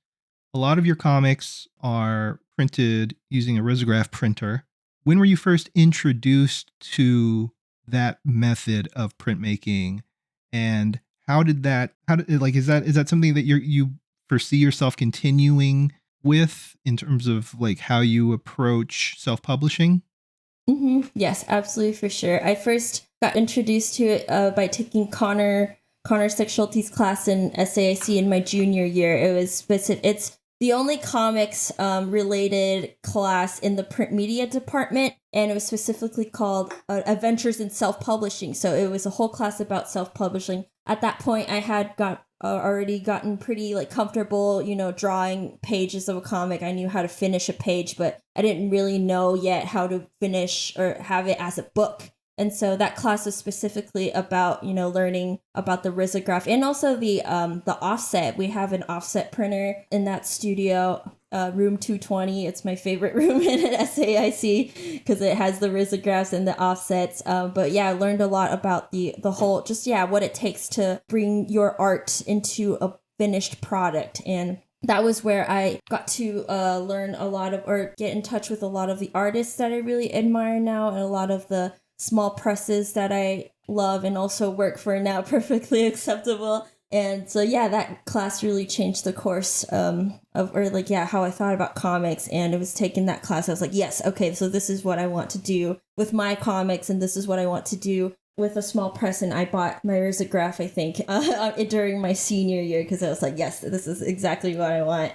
a lot of your comics are printed using a risograph printer. When were you first introduced to that method of printmaking, and is that something that you foresee yourself continuing with in terms of like how you approach self-publishing? Mm-hmm. Yes, absolutely, for sure. I first got introduced to it by taking Connor Sexualty's class in SAIC in my junior year. It's the only comics related class in the print media department, and it was specifically called Adventures in Self-Publishing. So it was a whole class about self-publishing. At that point, I had already gotten pretty like comfortable, you know, drawing pages of a comic. I knew how to finish a page, but I didn't really know yet how to finish or have it as a book. And so that class is specifically about, you know, learning about the risograph and also the offset. We have an offset printer in that studio, room 220. It's my favorite room in an SAIC because it has the risographs and the offsets. But I learned a lot about the whole, what it takes to bring your art into a finished product. And that was where I got to learn a lot of, or get in touch with a lot of the artists that I really admire now, and a lot of the small presses that I love and also work for now. Perfectly Acceptable. And so, that class really changed the course how I thought about comics. And it was taking that class, I was like, yes, okay, so this is what I want to do with my comics, and this is what I want to do with a small press. And I bought my risograph, I think, during my senior year, because I was like, yes, this is exactly what I want.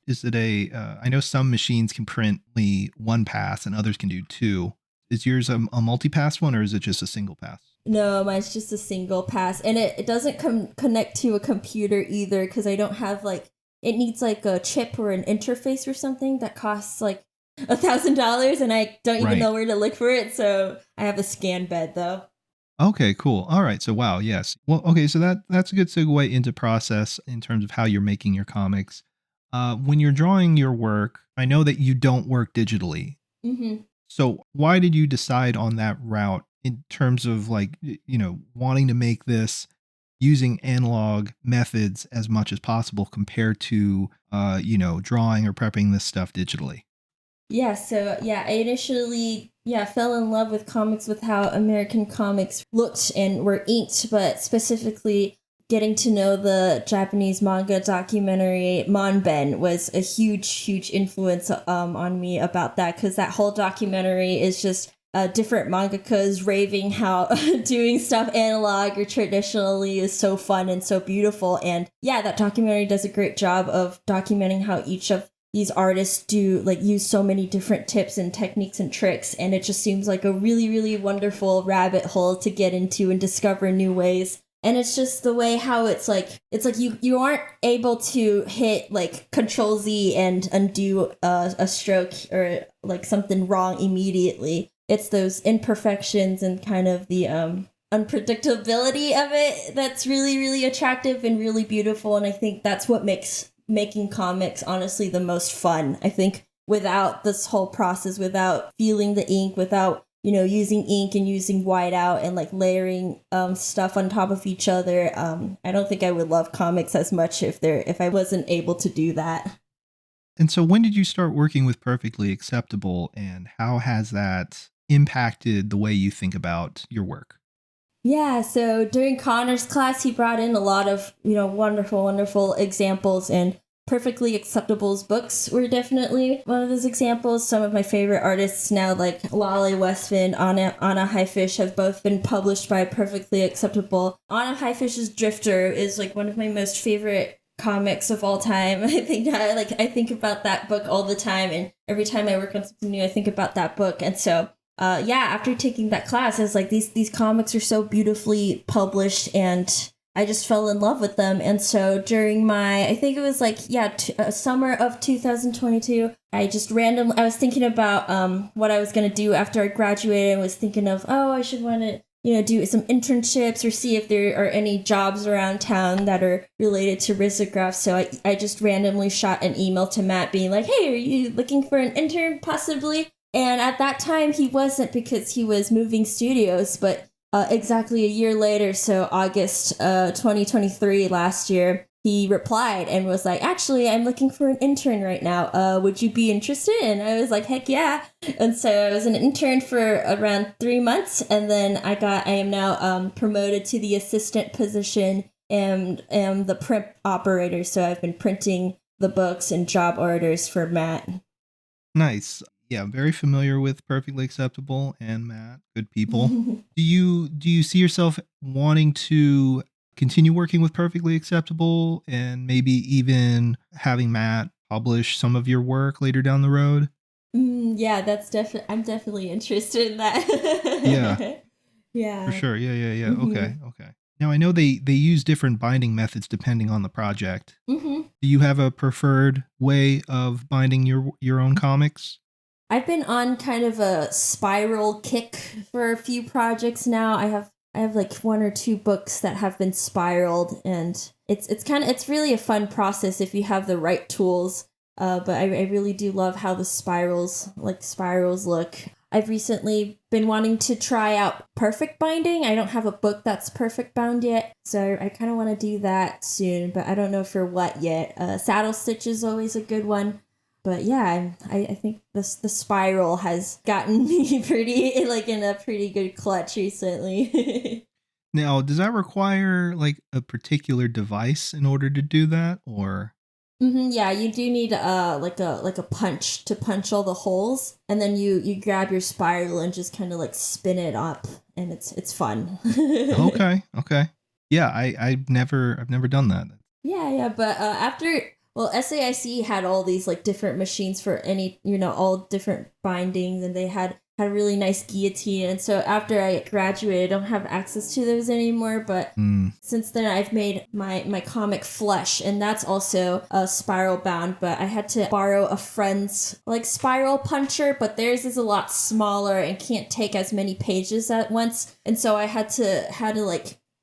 Is it I know some machines can print only one pass and others can do two. Is yours a multi-pass one, or is it just a single pass? No, mine's just a single pass, and it doesn't connect to a computer either, because I don't have it needs like a chip or an interface or something that costs like $1,000, and I don't even know where to look for it. So I have a scan bed though. Okay, cool. All right. So wow, yes. Well, okay, so that's a good segue into process in terms of how you're making your comics. When you're drawing your work, I know that you don't work digitally. Mm-hmm. So why did you decide on that route in terms of wanting to make this using analog methods as much as possible compared to, drawing or prepping this stuff digitally? Yeah, so I initially fell in love with comics with how American comics looked and were inked, but specifically getting to know the Japanese manga documentary Manben was a huge influence on me about that, because that whole documentary is just different mangakas raving how doing stuff analog or traditionally is so fun and so beautiful. And yeah, that documentary does a great job of documenting how each of these artists do use so many different tips and techniques and tricks, and it just seems like a really wonderful rabbit hole to get into and discover new ways. And it's just the way how it's like you aren't able to hit Control Z and undo a stroke or something wrong immediately. It's those imperfections and kind of the unpredictability of it that's really attractive and really beautiful. And I think that's what makes making comics honestly the most fun. I think without this whole process, without feeling the ink, without using ink and using whiteout and layering stuff on top of each other, I don't think I would love comics as much if I wasn't able to do that. And so when did you start working with Perfectly Acceptable, and how has that impacted the way you think about your work? Yeah, so during Connor's class, he brought in a lot of, wonderful examples, and Perfectly Acceptable's books were definitely one of those examples. Some of my favorite artists now, like Lale Westman, Anna Highfish, have both been published by Perfectly Acceptable. Anna Highfish's Drifter is one of my most favorite comics of all time. I think about that book all the time, and every time I work on something new, I think about that book. And so after taking that class, I was like, these comics are so beautifully published, and I just fell in love with them. And so during I think it was summer of 2022, I was thinking about what I was going to do after I graduated, and was thinking of, I should want to do some internships or see if there are any jobs around town that are related to risograph. So I just randomly shot an email to Matt being like, hey, are you looking for an intern possibly? And at that time, he wasn't, because he was moving studios. But exactly a year later, so August 2023 last year, he replied and was like, actually, I'm looking for an intern right now. Would you be interested? And I was like, heck yeah. And so I was an intern for around 3 months. And then I am now promoted to the assistant position and am the print operator. So I've been printing the books and job orders for Matt. Nice. Yeah, very familiar with Perfectly Acceptable and Matt. Good people. Do you see yourself wanting to continue working with Perfectly Acceptable, and maybe even having Matt publish some of your work later down the road? Yeah, I'm definitely interested in that. Yeah. Yeah. For sure. Yeah. Mm-hmm. Okay. Now, I know they use different binding methods depending on the project. Mm-hmm. Do you have a preferred way of binding your own comics? I've been on kind of a spiral kick for a few projects now. I have 1 or 2 books that have been spiraled, and it's really a fun process if you have the right tools. But I really do love how the spirals look. I've recently been wanting to try out perfect binding. I don't have a book that's perfect bound yet, so I kind of want to do that soon, but I don't know for what yet. Saddle stitch is always a good one. But yeah, I think the spiral has gotten me pretty in a pretty good clutch recently. Now, does that require a particular device in order to do that, or? Yeah, you do need a punch to punch all the holes, and then you grab your spiral and just kind of spin it up, and it's fun. Okay. Yeah, I've never done that. Yeah, but after. Well, SAIC had all these different machines for any, all different bindings, and they had a really nice guillotine. And so after I graduated, I don't have access to those anymore. But since then, I've made my comic Flesh, and that's also spiral bound. But I had to borrow a friend's spiral puncher, but theirs is a lot smaller and can't take as many pages at once. And so I had to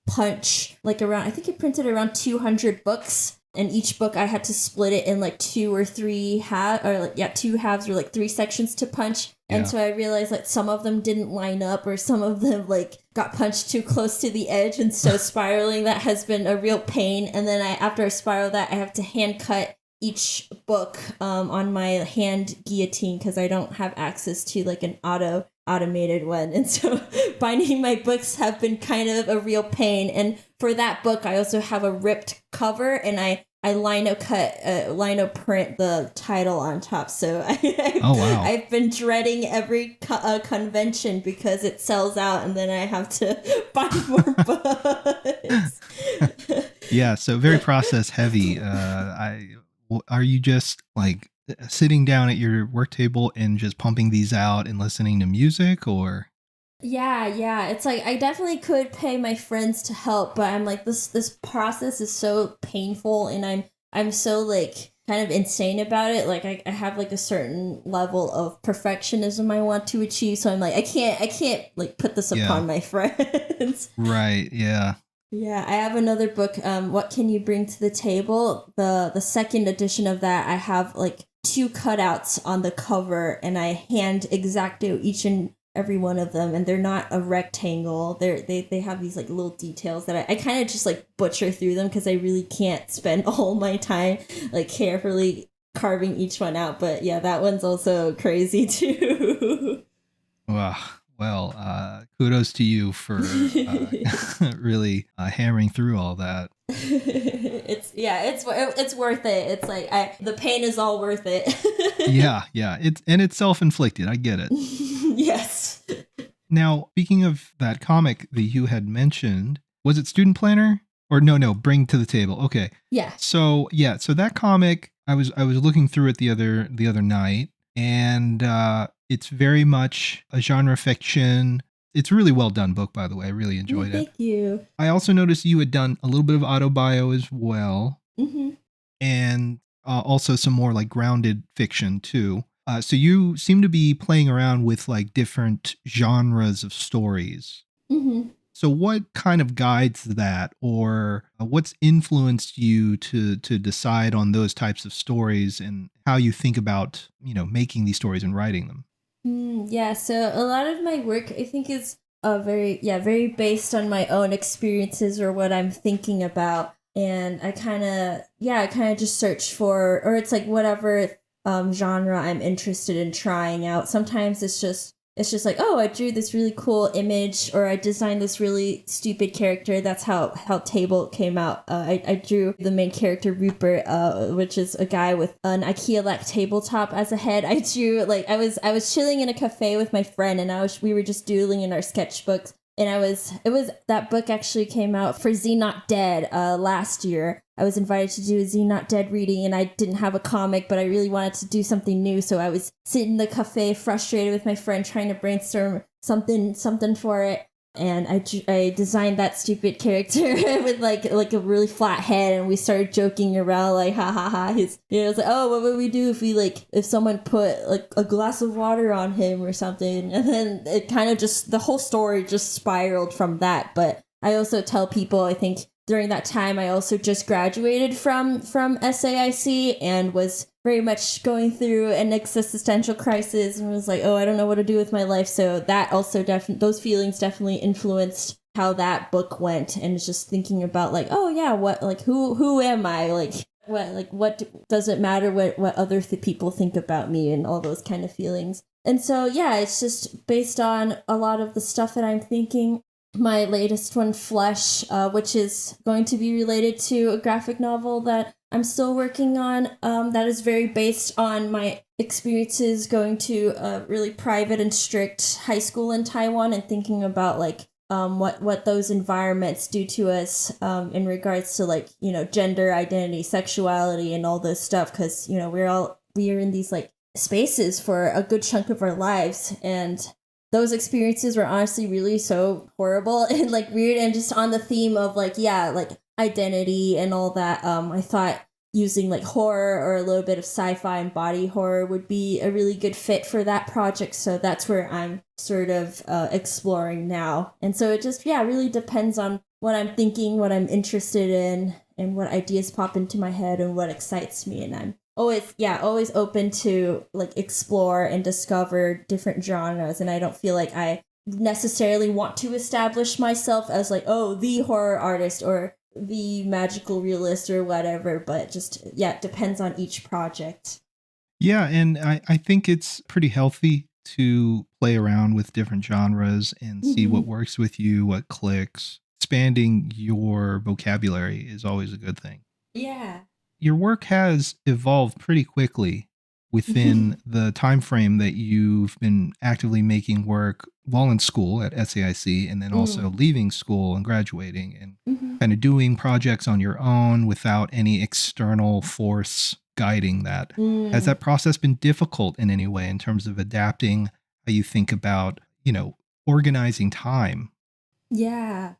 punch around. I think it printed around 200 books. And each book I had to split it in 2 or 3 halves, or 2 halves, or 3 sections to punch. And so I realized like some of them didn't line up, or some of them like got punched too close to the edge, and so spiraling that has been a real pain. And then after I spiral that, I have to hand cut each book on my hand guillotine because I don't have access to like an automated one. And so binding my books have been kind of a real pain. And for that book, I also have a ripped cover, and I lino print the title on top. So I've been dreading every convention because it sells out, and then I have to buy more books. Yeah, so very process heavy. Are you just like sitting down at your work table and just pumping these out and listening to music, or? Yeah. It's like I definitely could pay my friends to help, but I'm like this process is so painful, and I'm so like kind of insane about it. Like I have like a certain level of perfectionism I want to achieve, so I'm like I can't like put this upon my friends. Right. Yeah. Yeah, I have another book, What Can You Bring to the Table? The second edition of that, I have like 2 cutouts on the cover, and I hand exacto each and every one of them, and they're not a rectangle. They have these like little details that I kind of just like butcher through them because I really can't spend all my time like carefully carving each one out. But yeah, that one's also crazy too. Wow. Well, kudos to you for really hammering through all that. It's worth it. It's like the pain is all worth it. Yeah. It's self-inflicted. I get it. Yes. Now, speaking of that comic that you had mentioned, was it Student Planner? Or no, Bring to the Table. Okay. Yeah. So that comic, I was looking through it the other night, and it's very much a genre fiction. It's a really well done book, by the way. I really enjoyed it. Thank you. I also noticed you had done a little bit of autobio as well. Mm-hmm. And also some more like grounded fiction too. So you seem to be playing around with like different genres of stories. Mm-hmm. So what kind of guides that, or what's influenced you to decide on those types of stories, and how you think about, making these stories and writing them? Yeah, so a lot of my work, I think, is very based on my own experiences or what I'm thinking about. And I kind of just search for, or it's like whatever genre I'm interested in trying out. Sometimes it's just like, oh, I drew this really cool image, or I designed this really stupid character. That's how Table came out. I drew the main character, Rupert, which is a guy with an IKEA-like tabletop as a head. I drew, like, I was chilling in a cafe with my friend, and we were just doodling in our sketchbooks. And that book actually came out for Zine Not Dead last year. I was invited to do a Zine Not Dead reading, and I didn't have a comic, but I really wanted to do something new. So I was sitting in the cafe frustrated with my friend trying to brainstorm something for it. And I designed that stupid character with like a really flat head, and we started joking around like, ha ha ha. It's like, oh, what would we do if someone put like a glass of water on him or something? And then it kind of the whole story just spiraled from that. But I also tell people, I think during that time, I also just graduated from SAIC and was very much going through an existential crisis, and was like, oh, I don't know what to do with my life. So that also those feelings definitely influenced how that book went, and just thinking about like, oh yeah, what, like, who am I? What does it matter what other people think about me, and all those kind of feelings. And so, yeah, it's just based on a lot of the stuff that I'm thinking. My latest one, Flesh, which is going to be related to a graphic novel that I'm still working on, that is very based on my experiences going to a really private and strict high school in Taiwan, and thinking about like what those environments do to us in regards to like, gender identity, sexuality, and all this stuff, because we are in these like spaces for a good chunk of our lives, and those experiences were honestly really so horrible and like weird, and just on the theme of like, yeah, like identity and all that. I thought using like horror or a little bit of sci-fi and body horror would be a really good fit for that project. So that's where I'm sort of exploring now. And so it just, really depends on what I'm thinking, what I'm interested in, and what ideas pop into my head and what excites me. And always open to like explore and discover different genres, and I don't feel like I necessarily want to establish myself as like, oh, the horror artist or the magical realist or whatever, but just, it depends on each project. Yeah, and I think it's pretty healthy to play around with different genres and see what works with you, what clicks. Expanding your vocabulary is always a good thing. Yeah. Your work has evolved pretty quickly within the time frame that you've been actively making work while in school at SAIC, and then also leaving school and graduating and kind of doing projects on your own without any external force guiding that. Has that process been difficult in any way in terms of adapting how you think about, organizing time? Yeah,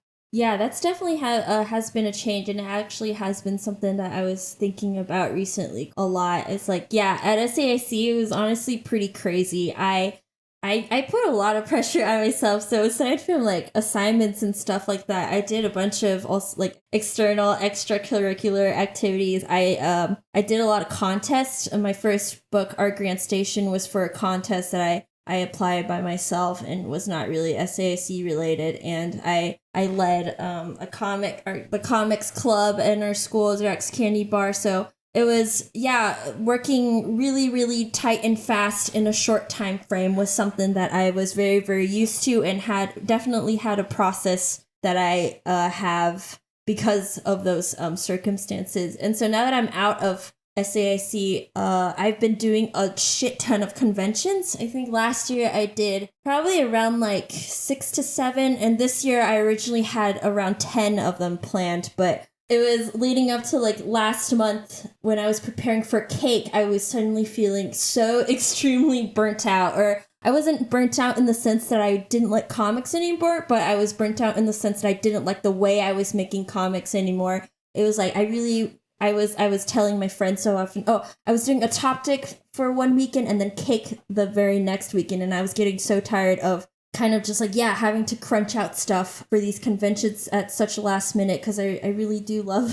that's definitely has been a change, and it actually has been something that I was thinking about recently a lot. It's like, at SAIC, it was honestly pretty crazy. I put a lot of pressure on myself. So aside from like assignments and stuff like that, I did a bunch of also like external extracurricular activities. I did a lot of contests. My first book, Art Grant Station, was for a contest that I applied by myself and was not really SAIC related, and I led the comics club in our school's Rex Candy Bar. So it was working really, really tight and fast in a short time frame was something that I was very, very used to, and definitely had a process that I have because of those circumstances. And so now that I'm out of SAIC, I've been doing a shit ton of conventions. I think last year I did probably around like 6 to 7, and this year I originally had around 10 of them planned, but it was leading up to like last month when I was preparing for Cake. I was suddenly feeling so extremely burnt out, or I wasn't burnt out in the sense that I didn't like comics anymore, but I was burnt out in the sense that I didn't like the way I was making comics anymore. It was like I was telling my friends so often, I was doing a Toptic for one weekend and then Cake the very next weekend, and I was getting so tired of kind of just like, having to crunch out stuff for these conventions at such a last minute, because I really do love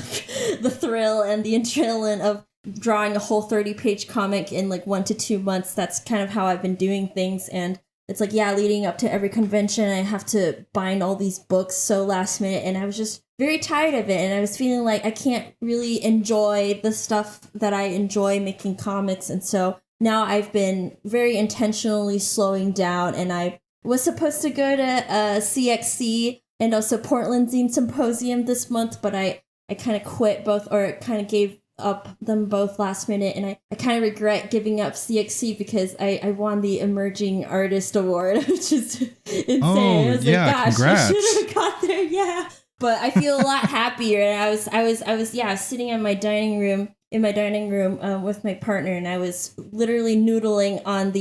the thrill and the adrenaline of drawing a whole 30-page comic in like 1 to 2 months. That's kind of how I've been doing things, and it's like, leading up to every convention, I have to bind all these books so last minute, and I was just very tired of it, and I was feeling like I can't really enjoy the stuff that I enjoy making comics. And so now I've been very intentionally slowing down, and I was supposed to go to CXC and also Portland Zine Symposium this month, but I kind of quit both, or kind of gave up them both last minute, and I kind of regret giving up CXC because I won the Emerging Artist Award, which is insane. I was like, gosh, congrats. I should have got there, But I feel a lot happier, and I was sitting in my dining room with my partner, and I was literally noodling on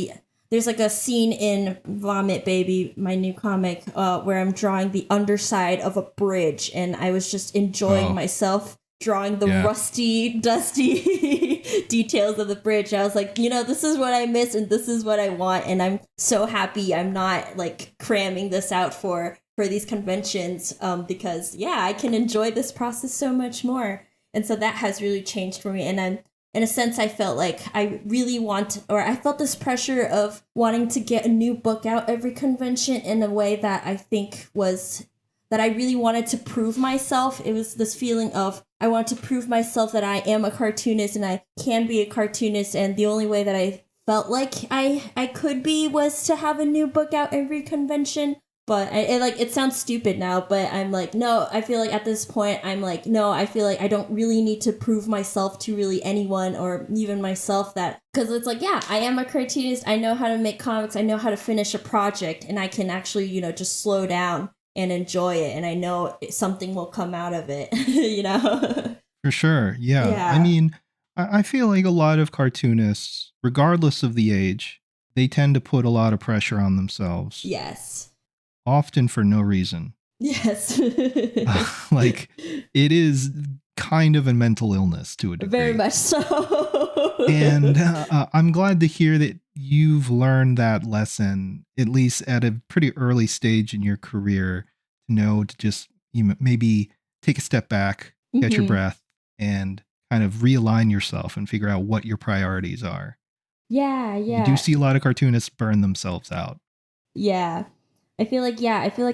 there's like a scene in Vomit Baby, my new comic, where I'm drawing the underside of a bridge, and I was just enjoying myself drawing the rusty, dusty details of the bridge. I was like, this is what I miss and this is what I want, and I'm so happy I'm not like cramming this out for these conventions, because I can enjoy this process so much more. And so that has really changed for me, and I'm, in a sense, I felt like I felt this pressure of wanting to get a new book out every convention in a way that I think was that I really wanted to prove myself. It was this feeling of I want to prove myself that I am a cartoonist and I can be a cartoonist, and the only way that I felt like I could be was to have a new book out every convention. But it sounds stupid now, but I'm like, no, I feel like at this point, I'm like, no, I feel like I don't really need to prove myself to really anyone or even myself that, because it's like, I am a cartoonist. I know how to make comics. I know how to finish a project, and I can actually, just slow down and enjoy it. And I know something will come out of it, For sure. Yeah. I mean, I feel like a lot of cartoonists, regardless of the age, they tend to put a lot of pressure on themselves. Yes. Often for no reason. Yes. Like, it is kind of a mental illness to a degree. Very much so. And I'm glad to hear that you've learned that lesson, at least at a pretty early stage in your career, to know to just maybe take a step back, catch your breath, and kind of realign yourself and figure out what your priorities are. Yeah, You do see a lot of cartoonists burn themselves out. Yeah. I feel like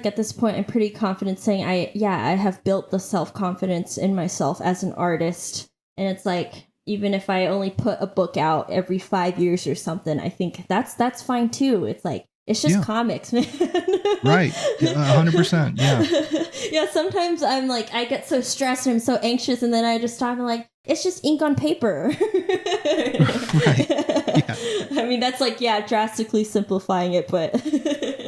at this point I'm pretty confident saying I have built the self-confidence in myself as an artist. And it's like, even if I only put a book out every 5 years or something, I think that's fine too. It's like, it's just comics, man. Right. 100%. Yeah. Yeah, sometimes I'm like, I get so stressed and I'm so anxious, and then I just stop and like, it's just ink on paper. Right. Yeah. I mean, that's like, drastically simplifying it, but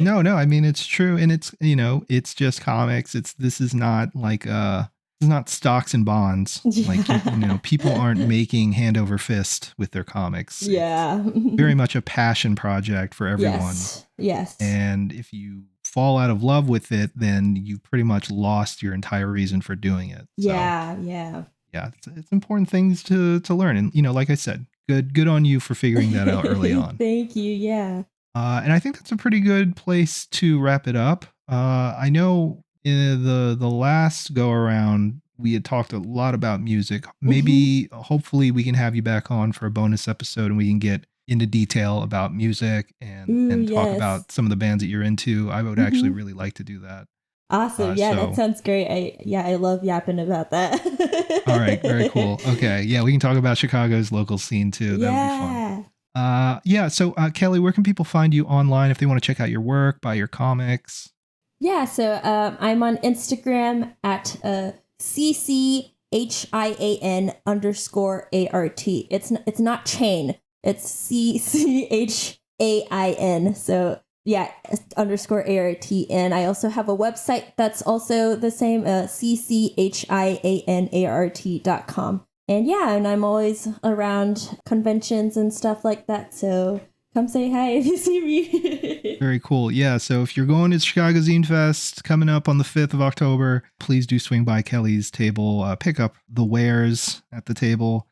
No, I mean, it's true. And it's, it's just comics. This is not like, it's not stocks and bonds. Like, people aren't making hand over fist with their comics. Yeah. It's very much a passion project for everyone. Yes. And if you fall out of love with it, then you've pretty much lost your entire reason for doing it. So, yeah. It's important things to learn. And, like I said, good on you for figuring that out early on. Thank you. Yeah. And I think that's a pretty good place to wrap it up. I know in the last go around, we had talked a lot about music. Maybe, hopefully, we can have you back on for a bonus episode and we can get into detail about music and talk about some of the bands that you're into. I would actually really like to do that. Awesome. That sounds great. I love yapping about that. All right. Very cool. Okay. Yeah, we can talk about Chicago's local scene too. That would be fun. So Kelly, where can people find you online if they want to check out your work, buy your comics? Yeah, so I'm on Instagram at CCHIAN_ART. It's not chain. It's CCHAIN. So _ART. I also have a website that's also the same, CCHIANART.com. And I'm always around conventions and stuff like that. So come say hi if you see me. Very cool. Yeah. So if you're going to Chicago Zine Fest coming up on the 5th of October, please do swing by Kelly's table, pick up the wares at the table.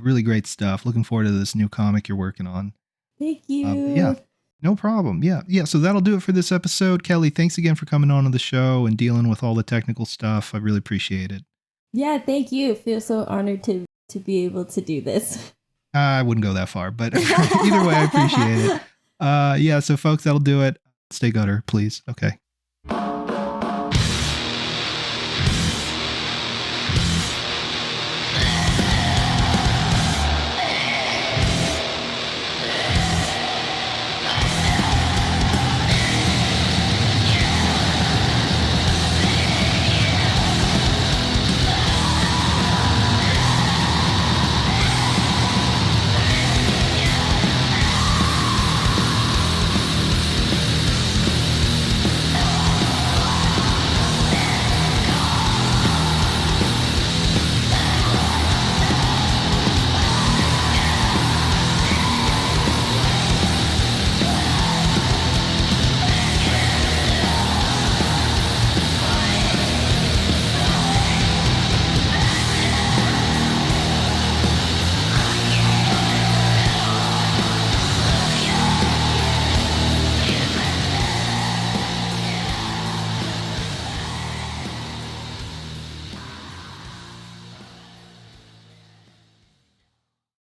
Really great stuff. Looking forward to this new comic you're working on. Thank you. Yeah. No problem. Yeah. So that'll do it for this episode. Kelly, thanks again for coming on the show and dealing with all the technical stuff. I really appreciate it. Yeah. Thank you. I feel so honored to be able to do this. I wouldn't go that far, but either way, I appreciate it. So folks, that'll do it. Stay gutter, please. Okay.